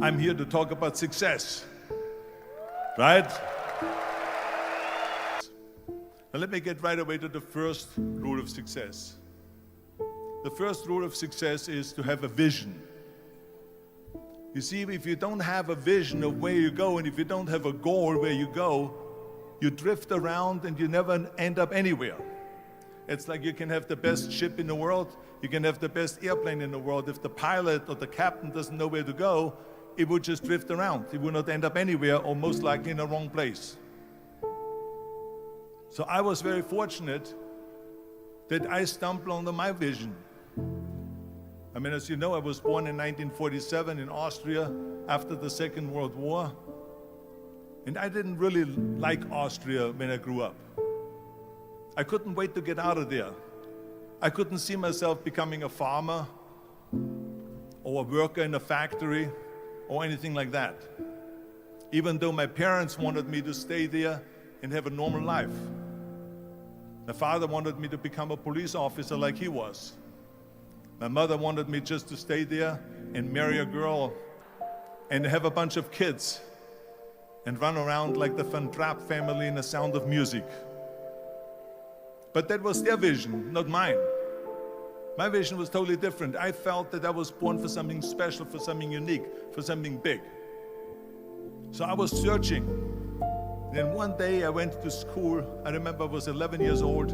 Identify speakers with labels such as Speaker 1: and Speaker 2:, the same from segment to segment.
Speaker 1: I'm here to talk about success, right? Now let me get right away to the first rule of success. The first rule of success is to have a vision. You see, if you don't have a vision of where you go, and if you don't have a goal where you go, you drift around and you never end up anywhere. It's like you can have the best ship in the world, you can have the best airplane in the world. If the pilot or the captain doesn't know where to go, it would just drift around. It would not end up anywhere, or most likely in the wrong place. So I was very fortunate that I stumbled onto my vision. I mean, as you know, I was born in 1947 in Austria after the Second World War. And I didn't really like Austria when I grew up. I couldn't wait to get out of there. I couldn't see myself becoming a farmer or a worker in a factory or anything like that, even though my parents wanted me to stay there and have a normal life. My father wanted me to become a police officer like he was. My mother wanted me just to stay there and marry a girl and have a bunch of kids and run around like the Van Trapp family in The Sound of Music. But that was their vision, not mine. My vision was totally different. I felt that I was born for something special, for something unique, for something big. So I was searching. And then one day I went to school. I remember I was 11 years old,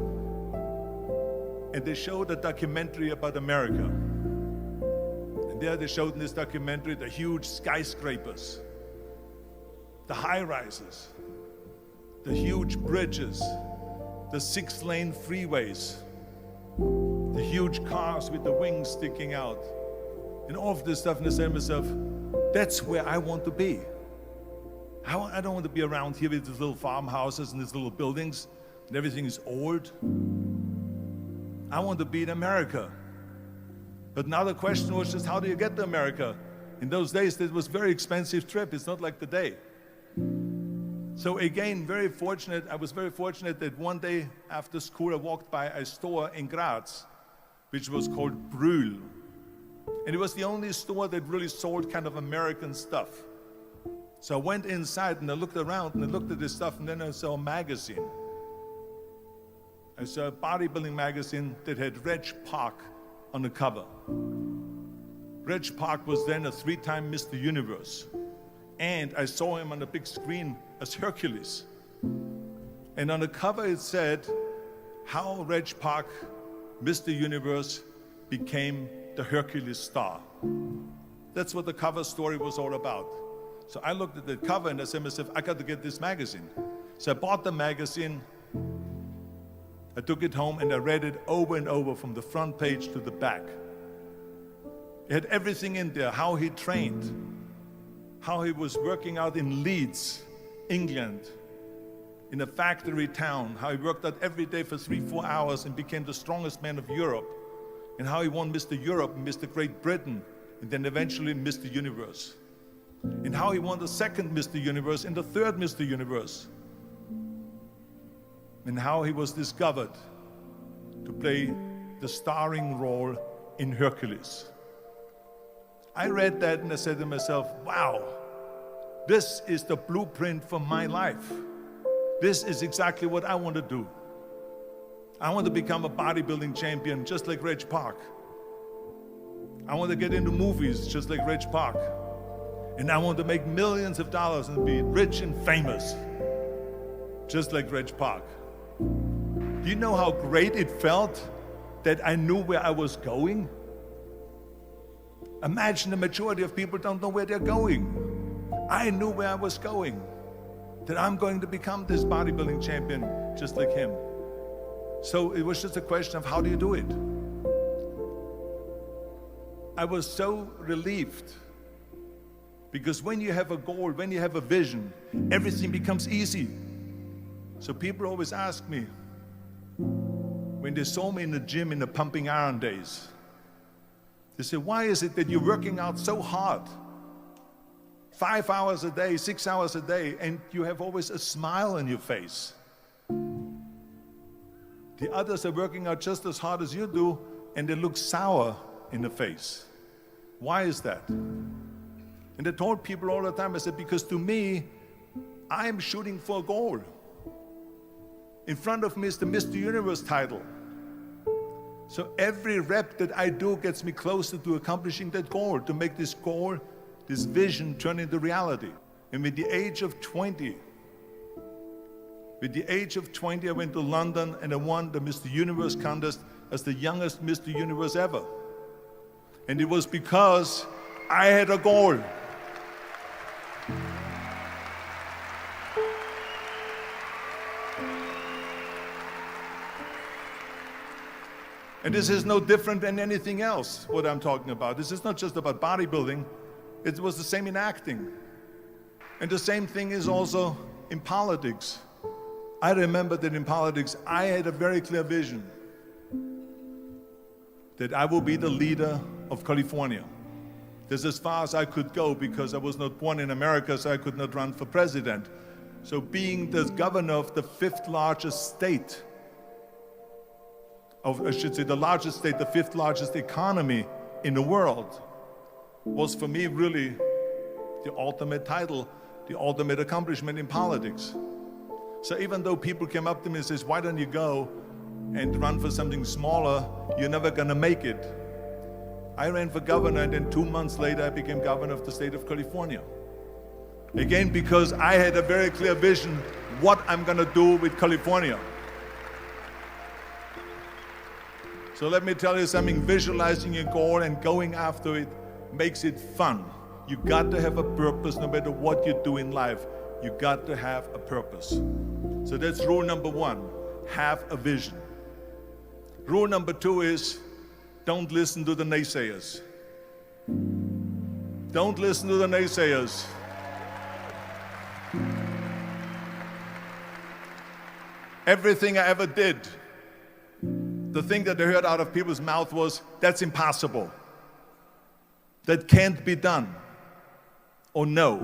Speaker 1: and they showed a documentary about America. And there they showed in this documentary the huge skyscrapers, the high-rises, the huge bridges, the 6-lane freeways, the huge cars with the wings sticking out, and all of this stuff. And I said to myself, that's where I want to be. I don't want to be around here with these little farmhouses and these little buildings, and everything is old. I want to be in America. But now the question was just, how do you get to America? In those days, it was a very expensive trip. It's not like today. So again, I was very fortunate that one day after school I walked by a store in Graz, which was called Brühl. And it was the only store that really sold kind of American stuff. So I went inside and I looked around and I looked at this stuff, and then I saw a magazine. I saw a bodybuilding magazine that had Reg Park on the cover. Reg Park was then a 3-time Mr. Universe. And I saw him on the big screen as Hercules. And on the cover it said, how Reg Park, Mr. Universe, became the Hercules star. That's what the cover story was all about. So I looked at the cover and I said to myself, I got to get this magazine. So I bought the magazine, I took it home and I read it over and over from the front page to the back. It had everything in there, how he trained, how he was working out in Leeds, England, in a factory town, how he worked out every day for 3-4 hours and became the strongest man of Europe, and how he won Mr. Europe and Mr. Great Britain, and then eventually Mr. Universe, and how he won the second Mr. Universe and the third Mr. Universe, and how he was discovered to play the starring role in Hercules. I read that and I said to myself, wow, this is the blueprint for my life. This is exactly what I want to do. I want to become a bodybuilding champion just like Reg Park. I want to get into movies just like Reg Park. And I want to make millions of dollars and be rich and famous just like Reg Park. Do you know how great it felt that I knew where I was going? Imagine the majority of people don't know where they're going. I knew where I was going, that I'm going to become this bodybuilding champion just like him. So it was just a question of how do you do it? I was so relieved, because when you have a goal, when you have a vision, everything becomes easy. So people always ask me, when they saw me in the gym in the pumping iron days, they say, why is it that you're working out so hard? 5 hours a day, 6 hours a day, and you have always a smile on your face. The others are working out just as hard as you do, and they look sour in the face. Why is that? And I told people all the time, I said, because to me, I'm shooting for a goal. In front of me is the Mr. Universe title. So every rep that I do gets me closer to accomplishing that goal, to make this goal, this vision turn into reality. And with the age of 20, I went to London and I won the Mr. Universe contest as the youngest Mr. Universe ever. And it was because I had a goal. And this is no different than anything else, what I'm talking about. This is not just about bodybuilding. It was the same in acting. And the same thing is also in politics. I remember that in politics, I had a very clear vision that I will be the leader of California. That's as far as I could go because I was not born in America, so I could not run for president. So being the governor of the fifth largest state, the fifth largest economy in the world, was for me really the ultimate title, the ultimate accomplishment in politics. So even though people came up to me and says, why don't you go and run for something smaller, you're never gonna make it. I ran for governor and then 2 months later I became governor of the state of California. Again, because I had a very clear vision what I'm gonna do with California. So let me tell you something, visualizing your goal and going after it makes it fun. You got to have a purpose no matter what you do in life. You got to have a purpose. So that's rule number one, have a vision. Rule number two is, don't listen to the naysayers. Don't listen to the naysayers. Everything I ever did, the thing that I heard out of people's mouth was, that's impossible. That can't be done. Or no.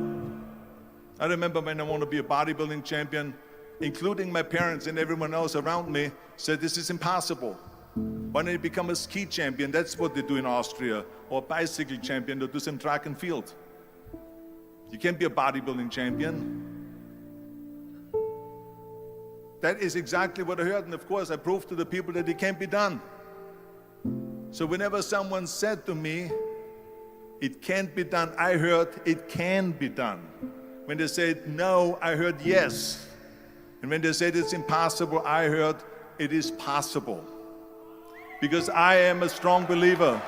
Speaker 1: I remember when I wanted to be a bodybuilding champion, including my parents and everyone else around me, said this is impossible. Why don't you become a ski champion? That's what they do in Austria. Or a bicycle champion, or do some track and field. You can't be a bodybuilding champion. That is exactly what I heard, and of course I proved to the people that it can't be done. So whenever someone said to me, it can't be done, I heard it can be done. When they said no, I heard yes. And when they said it's impossible, I heard it is possible. Because I am a strong believer.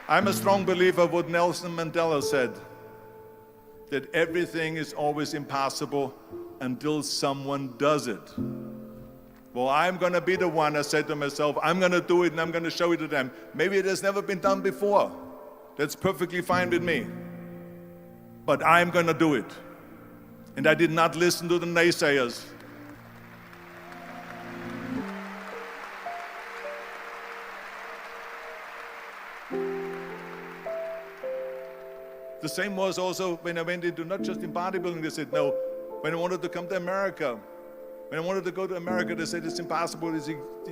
Speaker 1: I'm a strong believer of what Nelson Mandela said, that everything is always impossible until someone does it. Well, I'm going to be the one, I said to myself, I'm going to do it and I'm going to show it to them. Maybe it has never been done before. That's perfectly fine with me. But I'm going to do it. And I did not listen to the naysayers. The same was also when I went into, not just in bodybuilding, they said no. When I wanted to come to America, when I wanted to go to America, they said it's impossible.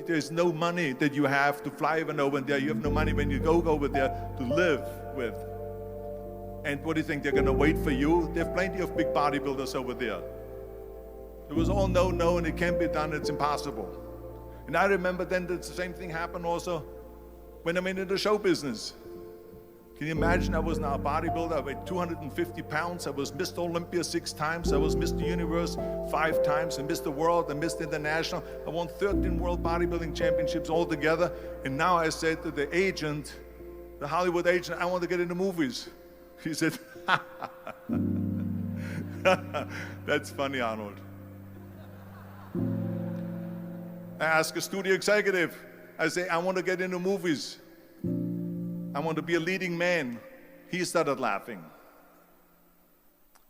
Speaker 1: There's no money that you have to fly even over there. You have no money when you go over there to live with. And what do you think, they're gonna wait for you? There are plenty of big bodybuilders over there. It was all no, no, and it can't be done, it's impossible. And I remember then that the same thing happened also when I went into the show business. Can you imagine, I was now a bodybuilder, I weighed 250 pounds, I was Mr. Olympia 6 times, I was Mr. Universe 5 times, and Mr. World and Mr. International. I won 13 World Bodybuilding Championships altogether, and now I said to the agent, the Hollywood agent, I want to get into movies. He said, that's funny, Arnold. I asked a studio executive, I say, I want to get into movies. I want to be a leading man. He started laughing.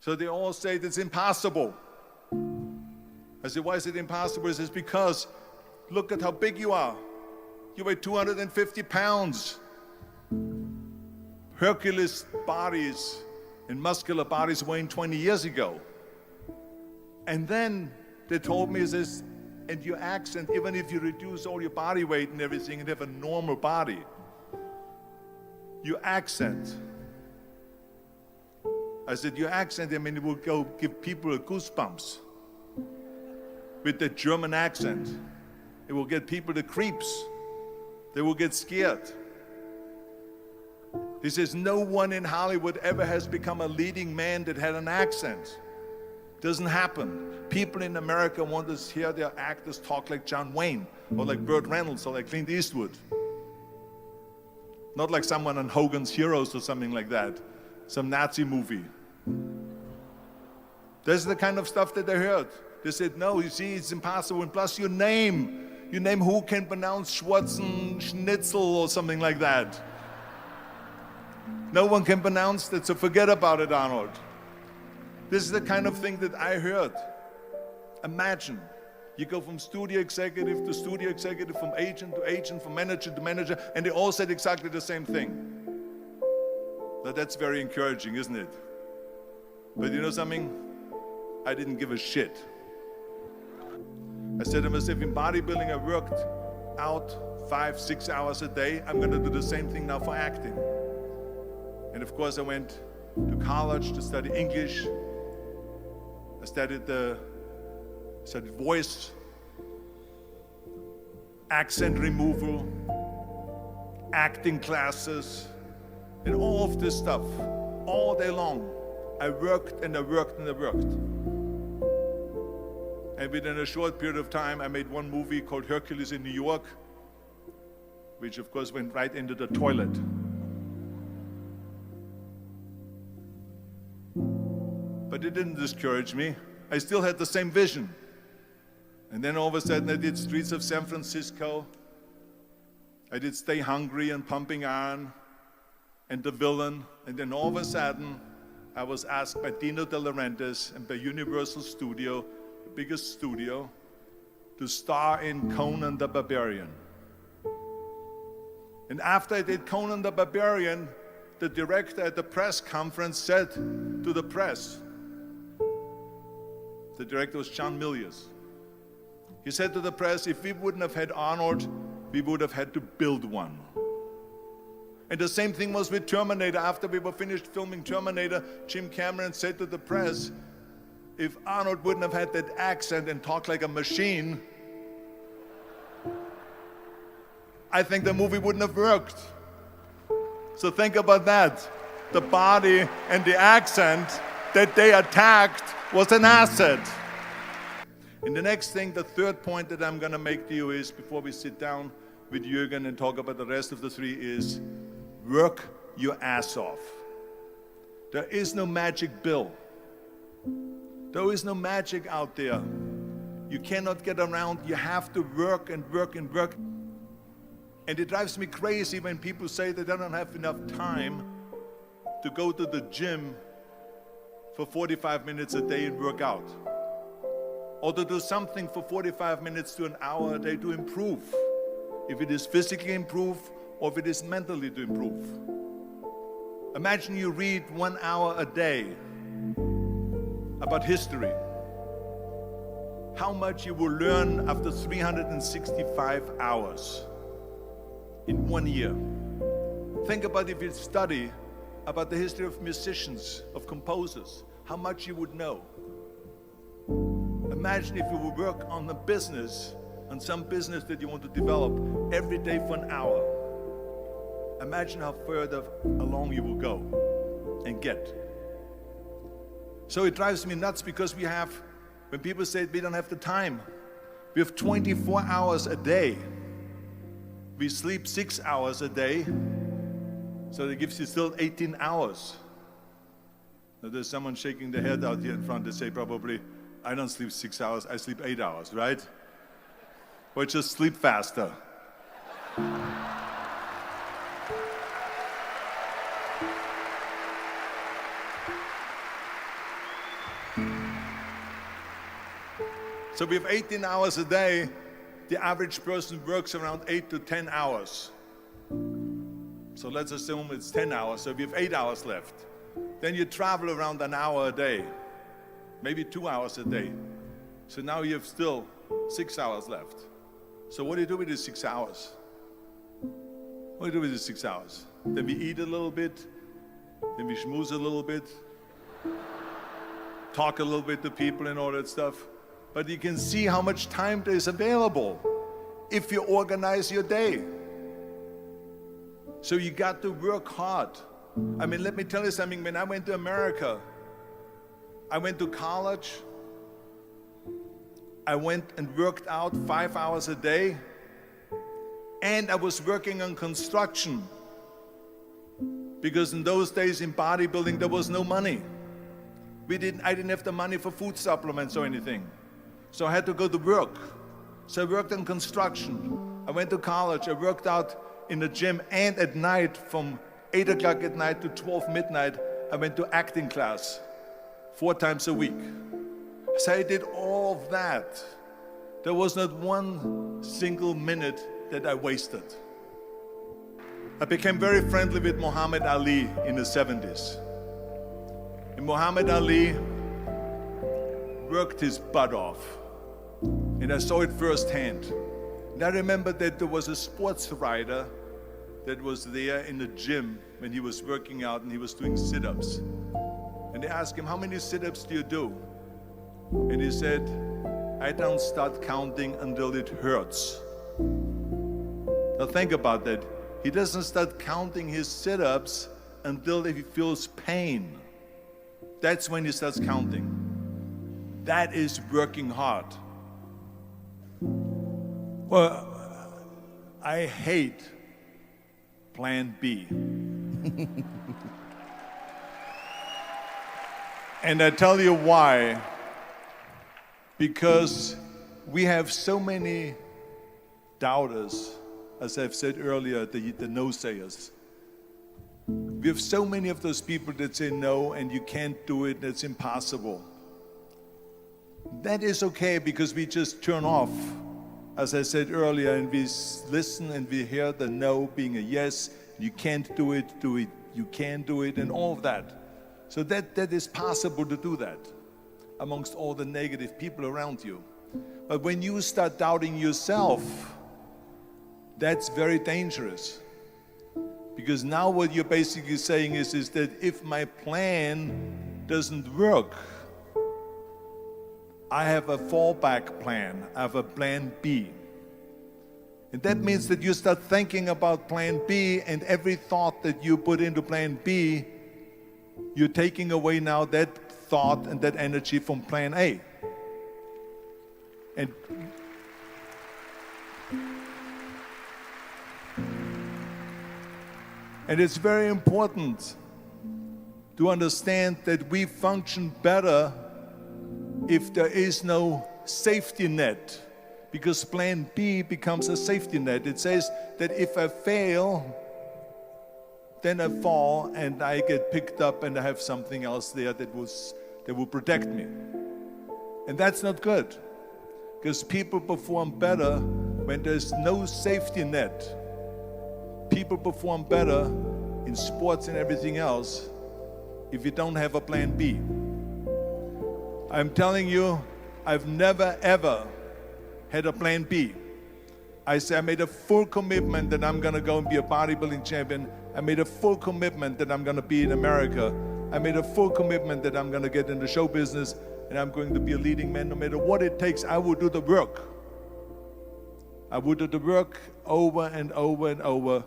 Speaker 1: So they all say it's impossible. I said, why is it impossible? He says, because look at how big you are. You weigh 250 pounds. Hercules bodies and muscular bodies weighing 20 years ago. And then they told me, he says, and your accent, even if you reduce all your body weight and everything and have a normal body, your accent, I said, your accent, I mean, it will go give people a goosebumps. With the German accent, it will get people the creeps. They will get scared. He says, no one in Hollywood ever has become a leading man that had an accent. Doesn't happen. People in America want to hear their actors talk like John Wayne, or like Burt Reynolds, or like Clint Eastwood. Not like someone on Hogan's Heroes or something like that, some Nazi movie. That's the kind of stuff that they heard. They said, no, you see, it's impossible. And plus your name who can pronounce Schwarzenegger or something like that. No one can pronounce that, so forget about it, Arnold. This is the kind of thing that I heard. Imagine, you go from studio executive to studio executive, from agent to agent, from manager to manager, and they all said exactly the same thing. Now that's very encouraging, isn't it? But you know something? I didn't give a shit. I said to myself, in bodybuilding, I worked out 5-6 hours a day. I'm going to do the same thing now for acting. And of course, I went to college to study English. I studied voice, accent removal, acting classes, and all of this stuff, all day long. I worked and I worked and I worked. And within a short period of time, I made one movie called Hercules in New York, which of course went right into the toilet. But it didn't discourage me. I still had the same vision. And then all of a sudden I did Streets of San Francisco. I did Stay Hungry and Pumping Iron and The Villain. And then all of a sudden I was asked by Dino De Laurentiis and by Universal Studio, the biggest studio, to star in Conan the Barbarian. And after I did Conan the Barbarian, the director at the press conference said to the press, the director was John Milius. He said to the press, if we wouldn't have had Arnold, we would have had to build one. And the same thing was with Terminator. After we were finished filming Terminator, Jim Cameron said to the press, if Arnold wouldn't have had that accent and talked like a machine, I think the movie wouldn't have worked. So think about that. The body and the accent that they attacked was an asset. And the next thing, the third point that I'm going to make to you is, before we sit down with Jürgen and talk about the rest of the three, is work your ass off. There is no magic bill. There is no magic out there. You cannot get around. You have to work and work and work. And it drives me crazy when people say that they don't have enough time to go to the gym for 45 minutes a day and work out. Or to do something for 45 minutes to an hour a day to improve. If it is physically improve or if it is mentally to improve. Imagine you read 1 hour a day about history. How much you will learn after 365 hours in 1 year. Think about if you study about the history of musicians, of composers, how much you would know. Imagine if you would work on a business, on some business that you want to develop every day for an hour. Imagine how further along you will go and get. So it drives me nuts because when people say we don't have the time, we have 24 hours a day. We sleep 6 hours a day, so that gives you still 18 hours. Now there's someone shaking their head out here in front. They say probably, I don't sleep 6 hours, I sleep 8 hours, right? Or just sleep faster. So we have 18 hours a day. The average person works around 8 to 10 hours. So let's assume it's 10 hours, so we have 8 hours left. Then you travel around an hour a day, maybe 2 hours a day. So now you have still 6 hours left. So what do you do with these 6 hours? What do you do with these 6 hours? Then we eat a little bit, then we schmooze a little bit, talk a little bit to people and all that stuff. But you can see how much time there is available if you organize your day. So you got to work hard. I mean, let me tell you something. When I went to America, I went to college. I went and worked out 5 hours a day, and I was working on construction, because in those days in bodybuilding there was no money. I didn't have the money for food supplements or anything, so I had to go to work. So I worked on construction. I went to college. I worked out in the gym, and at night from 8 o'clock at night to 12 midnight, I went to acting class 4 times a week. So I did all of that. There was not one single minute that I wasted. I became very friendly with Muhammad Ali in the 70s. And Muhammad Ali worked his butt off. And I saw it firsthand. And I remember that there was a sports writer that was there in the gym when he was working out, and he was doing sit-ups. And they asked him, how many sit-ups do you do? And he said, I don't start counting until it hurts. Now think about that. He doesn't start counting his sit-ups until he feels pain. That's when he starts counting. That is working hard. Well, I hate Plan B. And I tell you why. Because we have so many doubters, as I've said earlier, the no-sayers. We have so many of those people that say no, and you can't do it, that's impossible. That is okay, because we just turn off, as I said earlier, and we listen and we hear the no being a yes. You can't do it, you can do it, and all of that. So that is possible to do that amongst all the negative people around you. But when you start doubting yourself, that's very dangerous. Because now what you're basically saying is that if my plan doesn't work, I have a fallback plan, I have a plan B. And that means that you start thinking about plan B, and every thought that you put into plan B, you're taking away now that thought and that energy from plan A. And it's very important to understand that we function better if there is no safety net, because plan B becomes a safety net. It says that if I fail, then I fall and I get picked up and I have something else there that will protect me. And that's not good, because people perform better when there's no safety net. People perform better in sports and everything else if you don't have a plan B. I'm telling you, I've never ever had a plan B. I made a full commitment that I'm gonna go and be a bodybuilding champion. I made a full commitment that I'm gonna be in America. I made a full commitment that I'm gonna get in the show business and I'm going to be a leading man. No matter what it takes, I will do the work. I will do the work over and over and over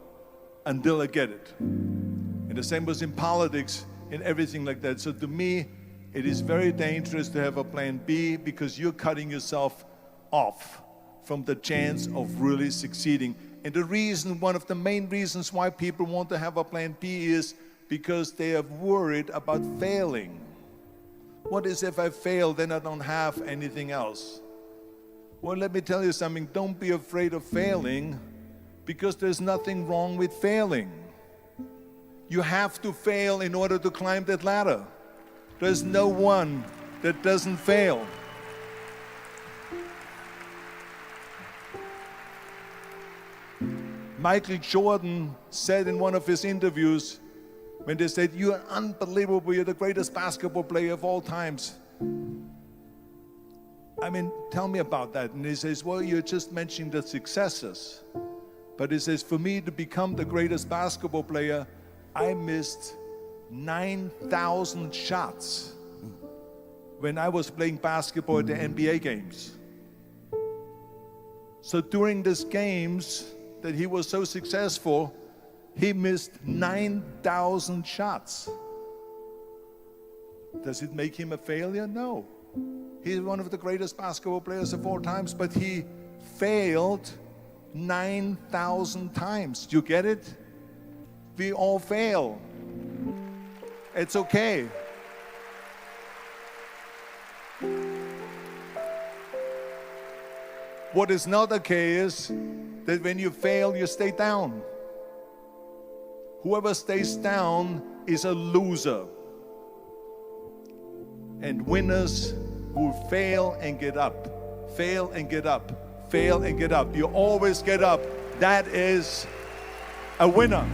Speaker 1: until I get it. And the same was in politics and everything like that. So to me, it is very dangerous to have a plan B, because you're cutting yourself off from the chance of really succeeding. And the reason, one of the main reasons why people want to have a plan B is because they are worried about failing. What is if I fail, then I don't have anything else? Well, let me tell you something. Don't be afraid of failing, because there's nothing wrong with failing. You have to fail in order to climb that ladder. There's no one that doesn't fail. Michael Jordan said in one of his interviews, when they said, "You're unbelievable, you're the greatest basketball player of all times." I mean, tell me about that. And he says, well, you're just mentioning the successes. But he says, for me to become the greatest basketball player, I missed 9,000 shots when I was playing basketball at the NBA games. So during these games that he was so successful, he missed 9,000 shots. Does it make him a failure? No. He's one of the greatest basketball players of all times, but he failed 9,000 times. Do you get it? We all fail. It's okay. What is not okay is that when you fail, you stay down. Whoever stays down is a loser. And winners will fail and get up, fail and get up, fail and get up. You always get up. That is a winner.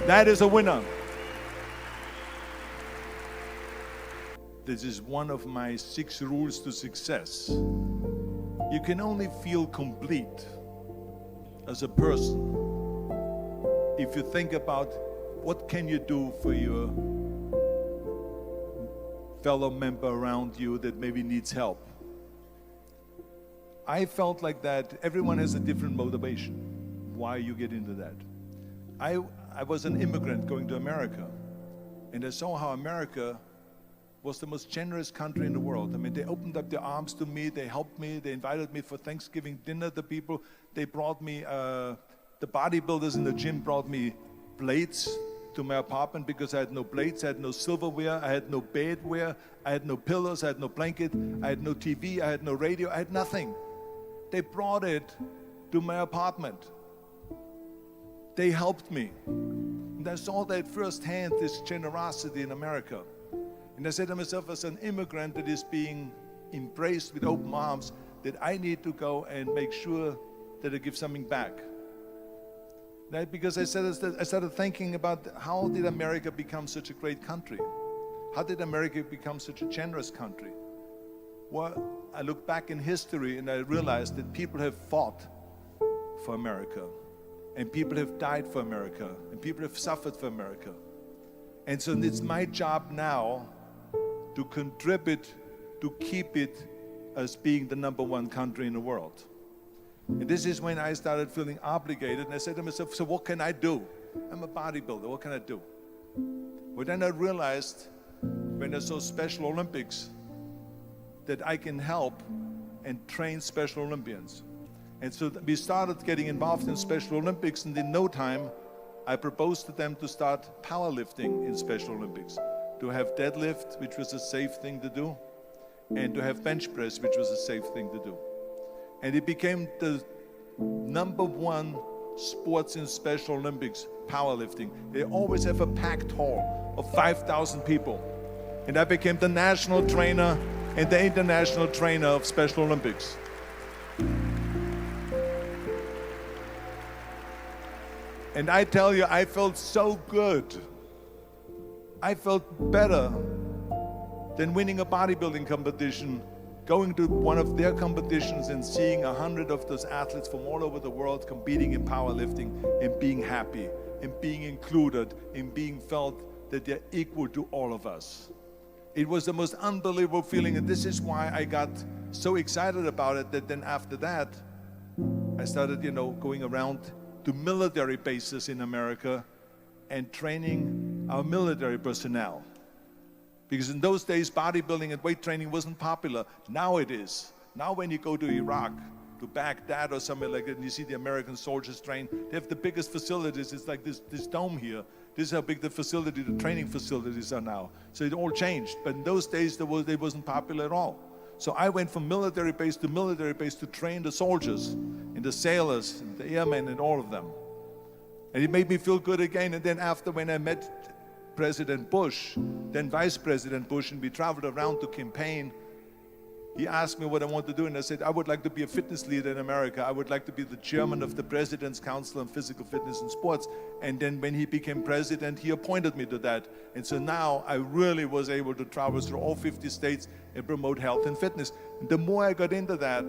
Speaker 1: That is a winner. This is one of my 6 rules to success. You can only feel complete as a person if you think about what can you do for your fellow member around you that maybe needs help. I felt like that everyone has a different motivation why you get into that. I was an immigrant going to America, and I saw how America was the most generous country in the world. I mean, they opened up their arms to me, they helped me, they invited me for Thanksgiving dinner. The people, they brought me, the bodybuilders in the gym brought me plates to my apartment because I had no plates, I had no silverware, I had no bedware, I had no pillows, I had no blanket, I had no TV, I had no radio, I had nothing. They brought it to my apartment. They helped me. And I saw that firsthand, this generosity in America. And I said to myself, as an immigrant that is being embraced with open arms, that I need to go and make sure that I give something back. Because I started thinking about how did America become such a great country? How did America become such a generous country? Well, I look back in history and I realized that people have fought for America, and people have died for America, and people have suffered for America. And so it's my job now to contribute to keep it as being the #1 country in the world. And this is when I started feeling obligated, and I said to myself, so what can I do? I'm a bodybuilder, what can I do? Well, then I realized when I saw Special Olympics that I can help and train Special Olympians. And so we started getting involved in Special Olympics, and in no time I proposed to them to start powerlifting in Special Olympics, to have deadlift, which was a safe thing to do, and to have bench press, which was a safe thing to do. And it became the #1 sports in Special Olympics, powerlifting. They always have a packed hall of 5,000 people. And I became the national trainer and the international trainer of Special Olympics. And I tell you, I felt so good. I felt better than winning a bodybuilding competition, going to one of their competitions and seeing 100 of those athletes from all over the world competing in powerlifting and being happy and being included and being felt that they're equal to all of us. It was the most unbelievable feeling, and this is why I got so excited about it that then after that, I started, going around to military bases in America and training our military personnel. Because in those days, bodybuilding and weight training wasn't popular. Now it is. Now when you go to Iraq, to Baghdad or somewhere like that, and you see the American soldiers train, they have the biggest facilities. It's like this dome here. This is how big the training facilities are now. So it all changed. But in those days, it wasn't popular at all. So I went from military base to train the soldiers and the sailors and the airmen and all of them. And it made me feel good again. And then after, when I met President Bush, then Vice President Bush, and we traveled around to campaign, he asked me what I want to do, and I said, I would like to be a fitness leader in America. I would like to be the chairman of the President's Council on Physical Fitness and Sports. And then when he became president, he appointed me to that. And so now I really was able to travel through all 50 states and promote health and fitness. And the more I got into that,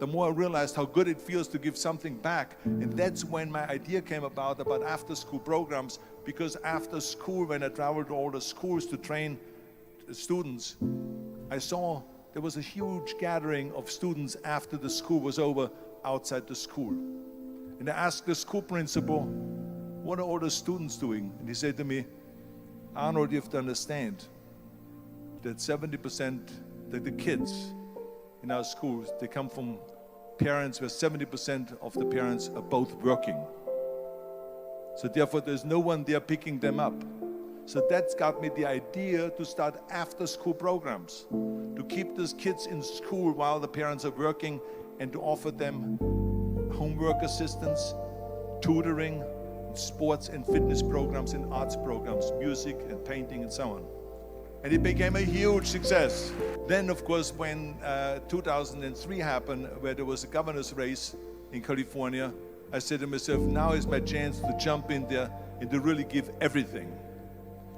Speaker 1: the more I realized how good it feels to give something back. And that's when my idea came about after-school programs, because after school, when I traveled to all the schools to train students, I saw there was a huge gathering of students after the school was over outside the school. And I asked the school principal, what are all the students doing? And he said to me, Arnold, you have to understand that 70% of the kids in our schools, they come from parents where 70% of the parents are both working. So therefore, there's no one there picking them up. So that's got me the idea to start after-school programs, to keep those kids in school while the parents are working, and to offer them homework assistance, tutoring, sports and fitness programs and arts programs, music and painting and so on. And it became a huge success. Then, of course, when 2003 happened, where there was a governor's race in California, I said to myself, now is my chance to jump in there and to really give everything.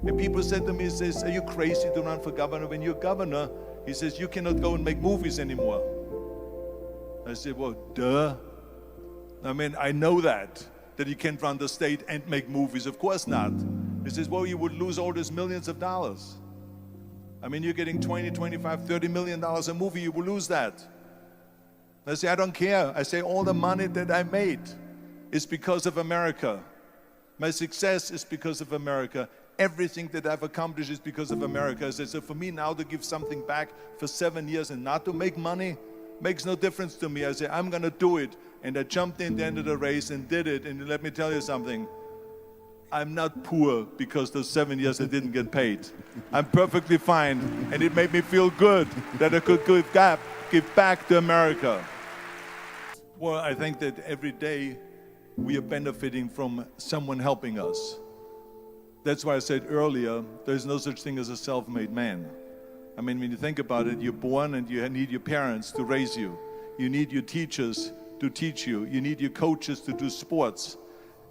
Speaker 1: And people said to me, are you crazy to run for governor? When you're governor, he says, you cannot go and make movies anymore. I said, well, duh. I mean, I know that you can't run the state and make movies. Of course not. He says, well, you would lose all these millions of dollars. I mean, you're getting 20, 25, 30 million dollars a movie, you will lose that. I say, I don't care. I say, all the money that I made is because of America. My success is because of America. Everything that I've accomplished is because of America. I say, so for me now to give something back for 7 years and not to make money makes no difference to me. I say, I'm going to do it. And I jumped in the end of the race and did it. And let me tell you something. I'm not poor because those 7 years I didn't get paid. I'm perfectly fine, and it made me feel good that I could give back to America. Well, I think that every day we are benefiting from someone helping us. That's why I said earlier, there's no such thing as a self-made man. I mean, when you think about it, you're born and you need your parents to raise you. You need your teachers to teach you. You need your coaches to do sports.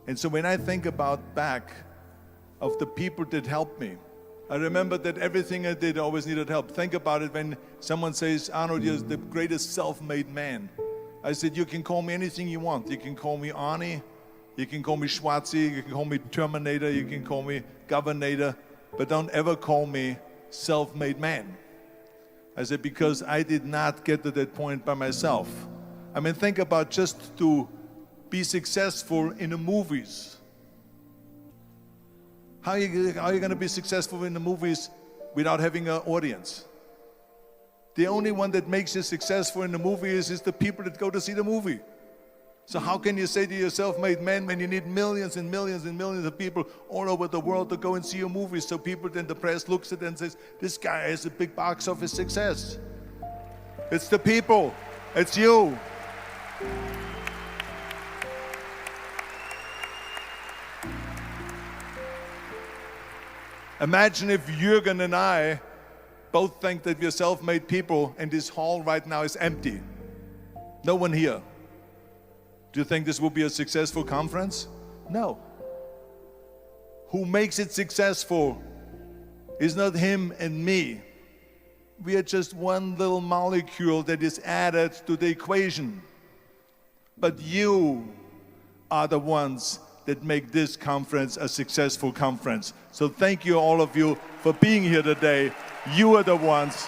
Speaker 1: And so when I think about back of the people that helped me, I remember that everything I did always needed help. Think about it when someone says, Arnold, you're the greatest self-made man. I said, you can call me anything you want. You can call me Arnie, you can call me Schwarzi, you can call me Terminator, you can call me Governator, but don't ever call me self-made man. I said, because I did not get to that point by myself. I mean, think about just to be successful in the movies. How are you going to be successful in the movies without having an audience? The only one that makes you successful in the movies is the people that go to see the movie. So how can you say to yourself, made man, when you need millions and millions and millions of people all over the world to go and see your movies, so people, then the press looks at it and says, this guy is a big box office success. It's the people. It's you. Imagine if Jürgen and I both think that we're self-made people and this hall right now is empty. No one here. Do you think this will be a successful conference? No. Who makes it successful is not him and me. We are just one little molecule that is added to the equation. But you are the ones that make this conference a successful conference. So thank you, all of you, for being here today. You are the ones